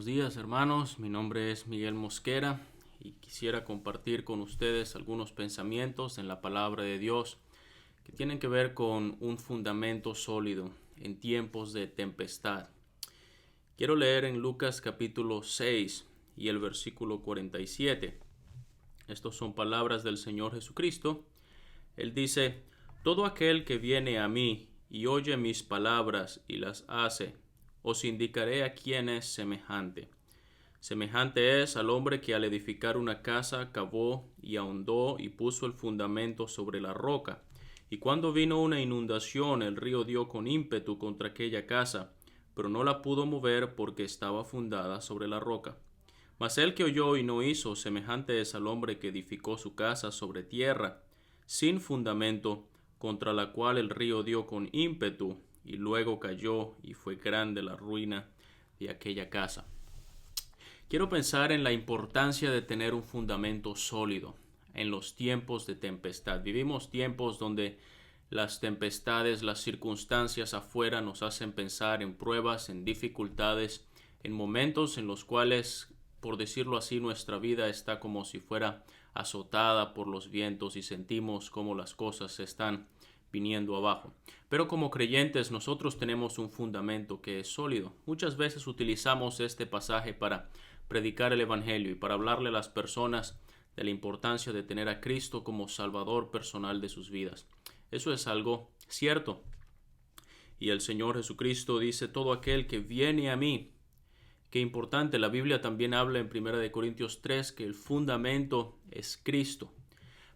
Buenos días, hermanos. Mi nombre es Miguel Mosquera y quisiera compartir con ustedes algunos pensamientos en la palabra de Dios que tienen que ver con un fundamento sólido en tiempos de tempestad. Quiero leer en Lucas capítulo 6 y el versículo 47. Estos son palabras del Señor Jesucristo. Él dice: todo aquel que viene a mí y oye mis palabras y las hace, os indicaré a quién es semejante. Semejante es al hombre que al edificar una casa cavó y ahondó y puso el fundamento sobre la roca. Y cuando vino una inundación, el río dio con ímpetu contra aquella casa, pero no la pudo mover porque estaba fundada sobre la roca. Mas el que oyó y no hizo, semejante es al hombre que edificó su casa sobre tierra, sin fundamento, contra la cual el río dio con ímpetu, y luego cayó, y fue grande la ruina de aquella casa. Quiero pensar en la importancia de tener un fundamento sólido en los tiempos de tempestad. Vivimos tiempos donde las tempestades, las circunstancias afuera nos hacen pensar en pruebas, en dificultades, en momentos en los cuales, por decirlo así, nuestra vida está como si fuera azotada por los vientos y sentimos como las cosas se están viniendo abajo. Pero como creyentes nosotros tenemos un fundamento que es sólido. Muchas veces utilizamos este pasaje para predicar el evangelio y para hablarle a las personas de la importancia de tener a Cristo como Salvador personal de sus vidas. Eso es algo cierto. Y el Señor Jesucristo dice: todo aquel que viene a mí. Qué importante, la Biblia también habla en 1 Corintios 3 que el fundamento es Cristo.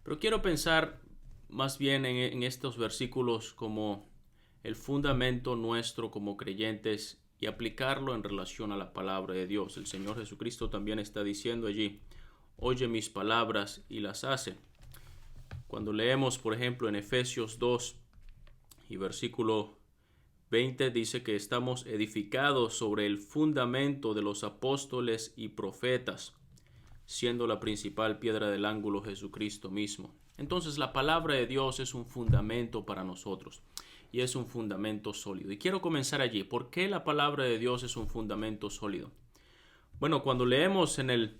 Pero quiero pensar más bien en estos versículos como el fundamento nuestro como creyentes y aplicarlo en relación a la palabra de Dios. El Señor Jesucristo también está diciendo allí: oye mis palabras y las hace. Cuando leemos, por ejemplo, en Efesios 2 y versículo 20, dice que estamos edificados sobre el fundamento de los apóstoles y profetas, siendo la principal piedra del ángulo Jesucristo mismo. Entonces la palabra de Dios es un fundamento para nosotros y es un fundamento sólido. Y quiero comenzar allí. ¿Por qué la palabra de Dios es un fundamento sólido? Bueno, cuando leemos en el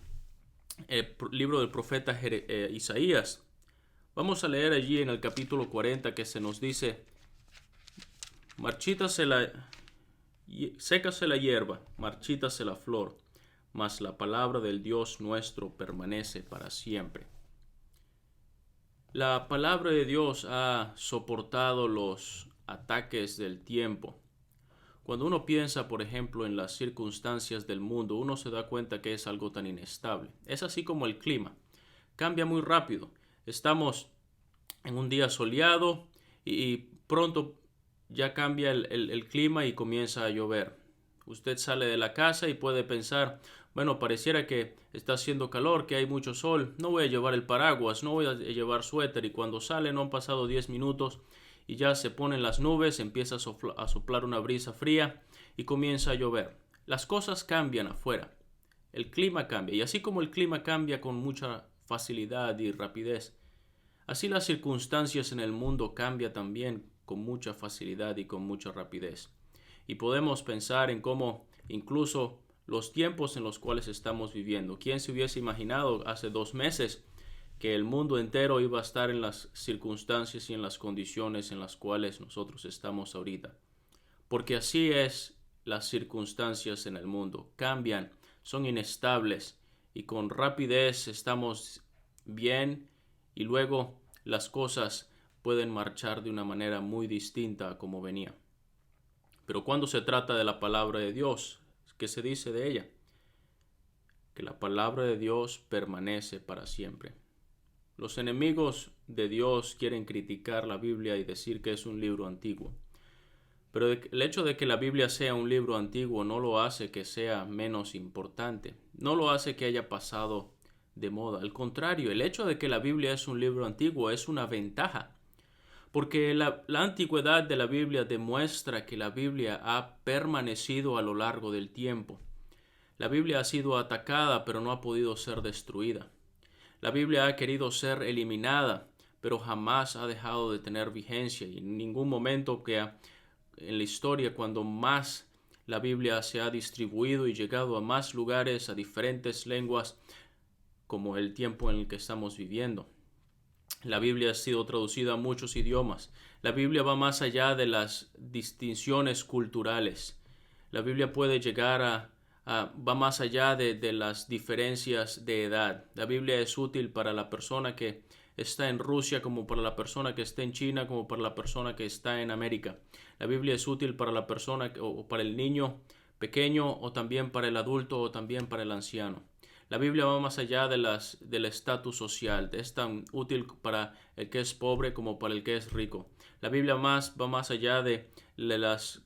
libro del profeta Isaías, vamos a leer allí en el capítulo 40 que se nos dice: sécase la hierba, marchítase la flor, mas la palabra del Dios nuestro permanece para siempre. La palabra de Dios ha soportado los ataques del tiempo. Cuando uno piensa, por ejemplo, en las circunstancias del mundo, uno se da cuenta que es algo tan inestable. Es así como el clima. Cambia muy rápido. Estamos en un día soleado y pronto ya cambia el clima y comienza a llover. Usted sale de la casa y puede pensar: bueno, pareciera que está haciendo calor, que hay mucho sol, no voy a llevar el paraguas, no voy a llevar suéter. Y cuando sale no han pasado 10 minutos y ya se ponen las nubes, empieza a soplar una brisa fría y comienza a llover. Las cosas cambian afuera, el clima cambia, y así como el clima cambia con mucha facilidad y rapidez, así las circunstancias en el mundo cambian también con mucha facilidad y con mucha rapidez. Y podemos pensar en cómo incluso los tiempos en los cuales estamos viviendo. ¿Quién se hubiese imaginado hace 2 meses que el mundo entero iba a estar en las circunstancias y en las condiciones en las cuales nosotros estamos ahorita? Porque así es, las circunstancias en el mundo cambian, son inestables y con rapidez estamos bien y luego las cosas pueden marchar de una manera muy distinta a como venía. Pero cuando se trata de la palabra de Dios, ¿qué se dice de ella? Que la palabra de Dios permanece para siempre. Los enemigos de Dios quieren criticar la Biblia y decir que es un libro antiguo. Pero el hecho de que la Biblia sea un libro antiguo no lo hace que sea menos importante. No lo hace que haya pasado de moda. Al contrario, el hecho de que la Biblia es un libro antiguo es una ventaja. Porque la antigüedad de la Biblia demuestra que la Biblia ha permanecido a lo largo del tiempo. La Biblia ha sido atacada, pero no ha podido ser destruida. La Biblia ha querido ser eliminada, pero jamás ha dejado de tener vigencia. Y en ningún momento en la historia, cuando más La Biblia se ha distribuido y llegado a más lugares, a diferentes lenguas, como el tiempo en el que estamos viviendo. La Biblia ha sido traducida a muchos idiomas. La Biblia va más allá de las distinciones culturales. La Biblia puede llegar va más allá de las diferencias de edad. La Biblia es útil para la persona que está en Rusia, como para la persona que está en China, como para la persona que está en América. La Biblia es útil para la persona o para el niño pequeño, o también para el adulto, o también para el anciano. La Biblia va más allá del estatus social. Es tan útil para el que es pobre como para el que es rico. La Biblia va más allá de las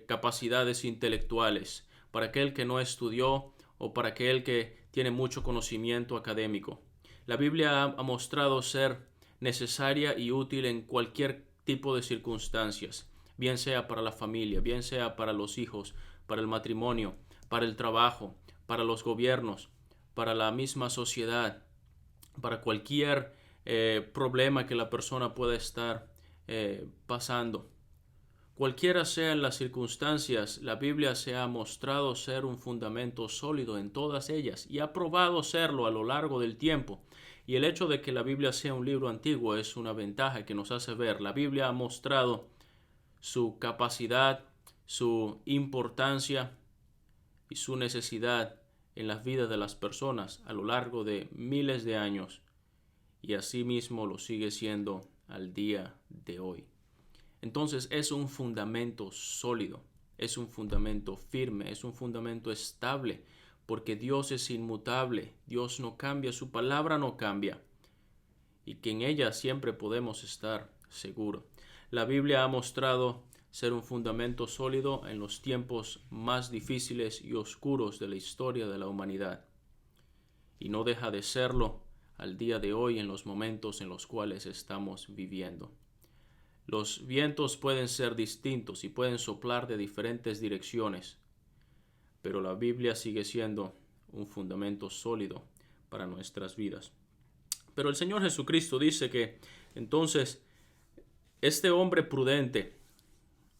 capacidades intelectuales, para aquel que no estudió o para aquel que tiene mucho conocimiento académico. La Biblia ha mostrado ser necesaria y útil en cualquier tipo de circunstancias, bien sea para la familia, bien sea para los hijos, para el matrimonio, para el trabajo, para los gobiernos, para la misma sociedad, para cualquier problema que la persona pueda estar pasando. Cualquiera sean las circunstancias, la Biblia se ha mostrado ser un fundamento sólido en todas ellas y ha probado serlo a lo largo del tiempo. Y el hecho de que la Biblia sea un libro antiguo es una ventaja que nos hace ver. La Biblia ha mostrado su capacidad, su importancia y su necesidad en las vidas de las personas a lo largo de miles de años, y asimismo lo sigue siendo al día de hoy. Entonces es un fundamento sólido, es un fundamento firme, es un fundamento estable, porque Dios es inmutable, Dios no cambia, su palabra no cambia, y que en ella siempre podemos estar seguros. La Biblia ha mostrado ser un fundamento sólido en los tiempos más difíciles y oscuros de la historia de la humanidad, y no deja de serlo al día de hoy en los momentos en los cuales estamos viviendo. Los vientos pueden ser distintos y pueden soplar de diferentes direcciones, pero la Biblia sigue siendo un fundamento sólido para nuestras vidas. Pero el Señor Jesucristo dice que entonces este hombre prudente,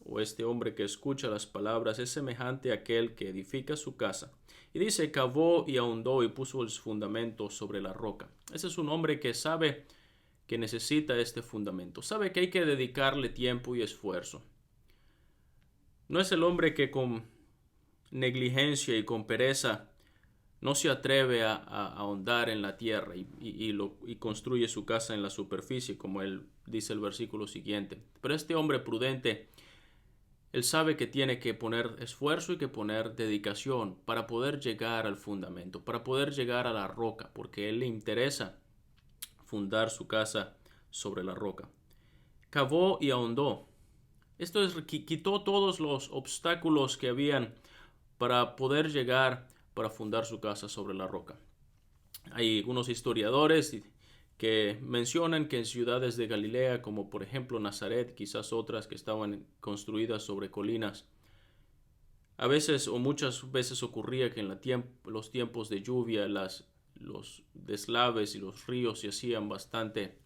o este hombre que escucha las palabras, es semejante a aquel que edifica su casa. Y dice, cavó y ahondó y puso el fundamento sobre la roca. Ese es un hombre que sabe que necesita este fundamento. Sabe que hay que dedicarle tiempo y esfuerzo. No es el hombre que con negligencia y con pereza no se atreve a ahondar en la tierra y construye su casa en la superficie, como él dice el versículo siguiente. Pero este hombre prudente, él sabe que tiene que poner esfuerzo y que poner dedicación para poder llegar al fundamento, para poder llegar a la roca, porque a él le interesa fundar su casa sobre la roca. Cavó y ahondó. Esto es, quitó todos los obstáculos que habían para poder llegar, para fundar su casa sobre la roca. Hay algunos historiadores que mencionan que en ciudades de Galilea, como por ejemplo Nazaret, quizás otras que estaban construidas sobre colinas, a veces o muchas veces ocurría que en los tiempos de lluvia los deslaves y los ríos se hacían bastante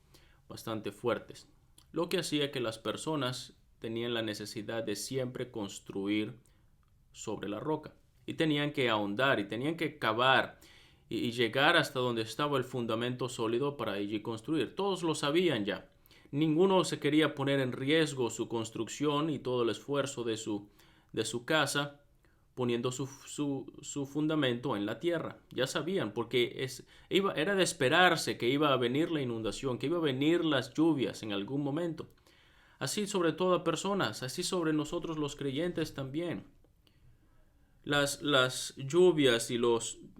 fuertes, lo que hacía que las personas tenían la necesidad de siempre construir sobre la roca, y tenían que ahondar y tenían que cavar y llegar hasta donde estaba el fundamento sólido para allí construir. Todos lo sabían ya. Ninguno se quería poner en riesgo su construcción y todo el esfuerzo de su casa poniendo su fundamento en la tierra. Ya sabían, porque era de esperarse que iba a venir la inundación, que iba a venir las lluvias en algún momento. Así sobre todas personas, así sobre nosotros los creyentes también. Las lluvias y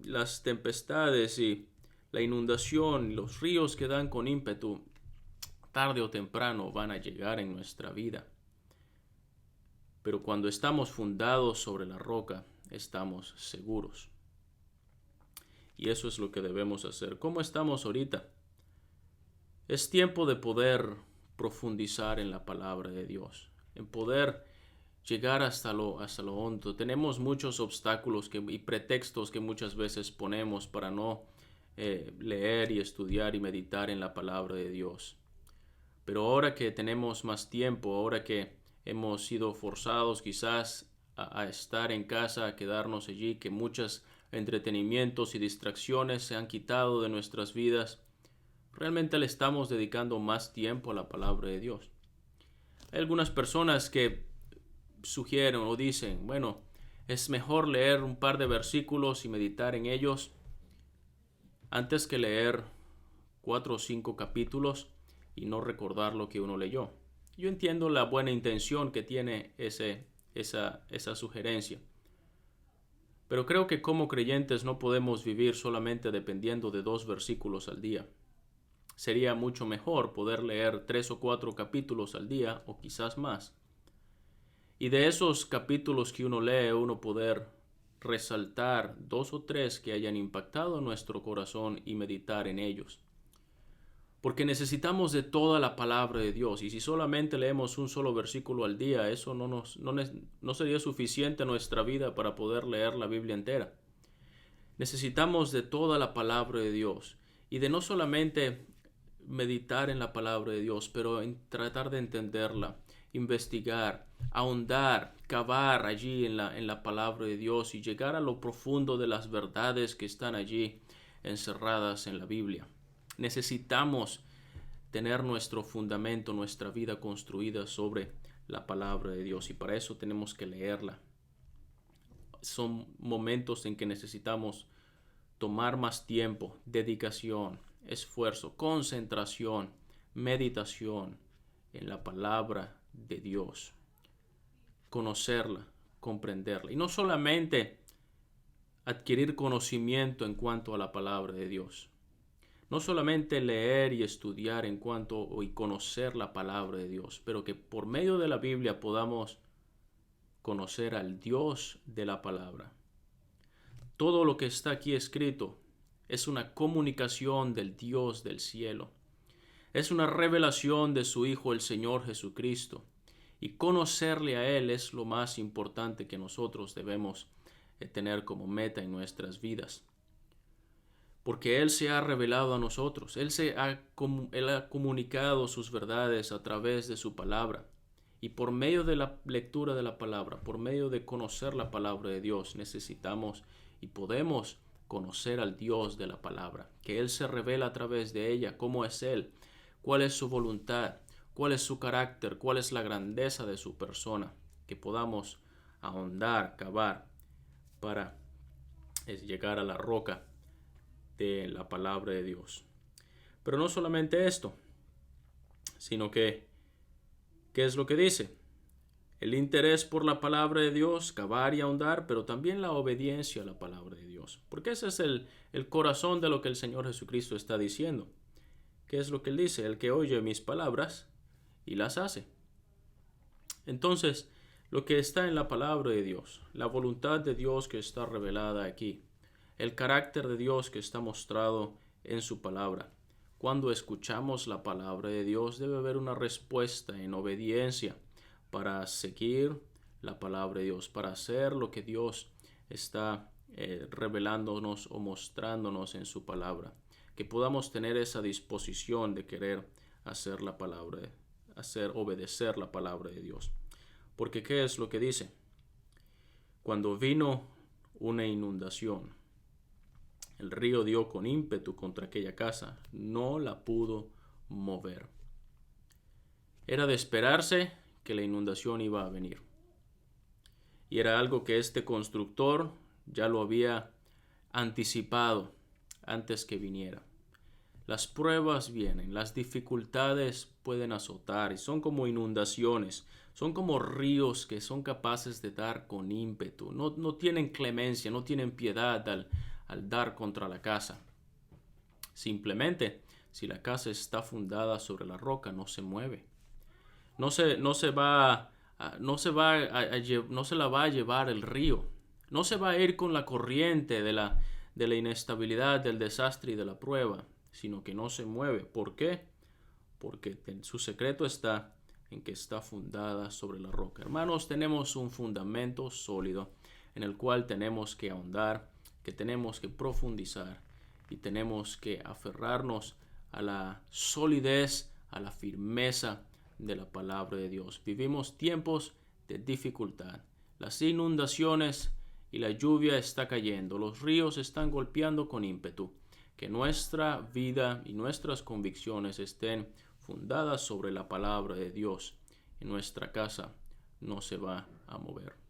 las tempestades y la inundación y los ríos que dan con ímpetu, tarde o temprano van a llegar en nuestra vida. Pero cuando estamos fundados sobre la roca, estamos seguros. Y eso es lo que debemos hacer. ¿Cómo estamos ahorita? Es tiempo de poder profundizar en la palabra de Dios, en poder llegar hasta lo hondo. Tenemos muchos obstáculos y pretextos que muchas veces ponemos para no leer y estudiar y meditar en la palabra de Dios. Pero ahora que tenemos más tiempo, ahora que hemos sido forzados quizás a estar en casa, a quedarnos allí, que muchos entretenimientos y distracciones se han quitado de nuestras vidas. Realmente le estamos dedicando más tiempo a la palabra de Dios. Hay algunas personas que sugieren o dicen, bueno, es mejor leer un par de versículos y meditar en ellos antes que leer 4 o 5 capítulos y no recordar lo que uno leyó. Yo entiendo la buena intención que tiene esa sugerencia, pero creo que como creyentes no podemos vivir solamente dependiendo de 2 versículos al día. Sería mucho mejor poder leer 3 o 4 capítulos al día o quizás más. Y de esos capítulos que uno lee, uno poder resaltar 2 o 3 que hayan impactado nuestro corazón y meditar en ellos. Porque necesitamos de toda la palabra de Dios. Y si solamente leemos un solo versículo al día, eso no sería suficiente en nuestra vida para poder leer la Biblia entera. Necesitamos de toda la palabra de Dios. Y de no solamente meditar en la palabra de Dios, pero en tratar de entenderla, investigar, ahondar, cavar allí en la palabra de Dios y llegar a lo profundo de las verdades que están allí encerradas en la Biblia. Necesitamos tener nuestro fundamento, nuestra vida construida sobre la palabra de Dios, y para eso tenemos que leerla. Son momentos en que necesitamos tomar más tiempo, dedicación, esfuerzo, concentración, meditación en la palabra de Dios. Conocerla, comprenderla. Y no solamente adquirir conocimiento en cuanto a la palabra de Dios. No solamente leer y estudiar y conocer la palabra de Dios, pero que por medio de la Biblia podamos conocer al Dios de la palabra. Todo lo que está aquí escrito es una comunicación del Dios del cielo. Es una revelación de su Hijo, el Señor Jesucristo. Y conocerle a Él es lo más importante que nosotros debemos tener como meta en nuestras vidas. Porque Él se ha revelado a nosotros. Él ha comunicado sus verdades a través de su palabra. Y por medio de la lectura de la palabra, por medio de conocer la palabra de Dios, necesitamos y podemos conocer al Dios de la palabra, que Él se revela a través de ella, cómo es Él, cuál es su voluntad, cuál es su carácter, cuál es la grandeza de su persona, que podamos ahondar, cavar, para llegar a la roca de la palabra de Dios. Pero no solamente esto, sino que, ¿qué es lo que dice? El interés por la palabra de Dios, cavar y ahondar, pero también la obediencia a la palabra de Dios. Porque ese es el corazón de lo que el Señor Jesucristo está diciendo. ¿Qué es lo que Él dice? El que oye mis palabras y las hace. Entonces, lo que está en la palabra de Dios, la voluntad de Dios que está revelada aquí, el carácter de Dios que está mostrado en su palabra. Cuando escuchamos la palabra de Dios, debe haber una respuesta en obediencia para seguir la palabra de Dios, para hacer lo que Dios está revelándonos o mostrándonos en su palabra. Que podamos tener esa disposición de querer hacer la palabra, obedecer la palabra de Dios. Porque ¿qué es lo que dice? Cuando vino una inundación, el río dio con ímpetu contra aquella casa, no la pudo mover. Era de esperarse que la inundación iba a venir. Y era algo que este constructor ya lo había anticipado antes que viniera. Las pruebas vienen, las dificultades pueden azotar y son como inundaciones, son como ríos que son capaces de dar con ímpetu. No tienen clemencia, no tienen piedad al dar contra la casa. Simplemente, si la casa está fundada sobre la roca, no se mueve. No se la va a llevar el río. No se va a ir con la corriente de la inestabilidad, del desastre y de la prueba, sino que no se mueve. ¿Por qué? Porque su secreto está en que está fundada sobre la roca. Hermanos, tenemos un fundamento sólido en el cual tenemos que ahondar, que tenemos que profundizar y tenemos que aferrarnos a la solidez, a la firmeza de la palabra de Dios. Vivimos tiempos de dificultad. las inundaciones y la lluvia está cayendo, los ríos están golpeando con ímpetu. Que nuestra vida y nuestras convicciones estén fundadas sobre la palabra de Dios, y nuestra casa no se va a mover.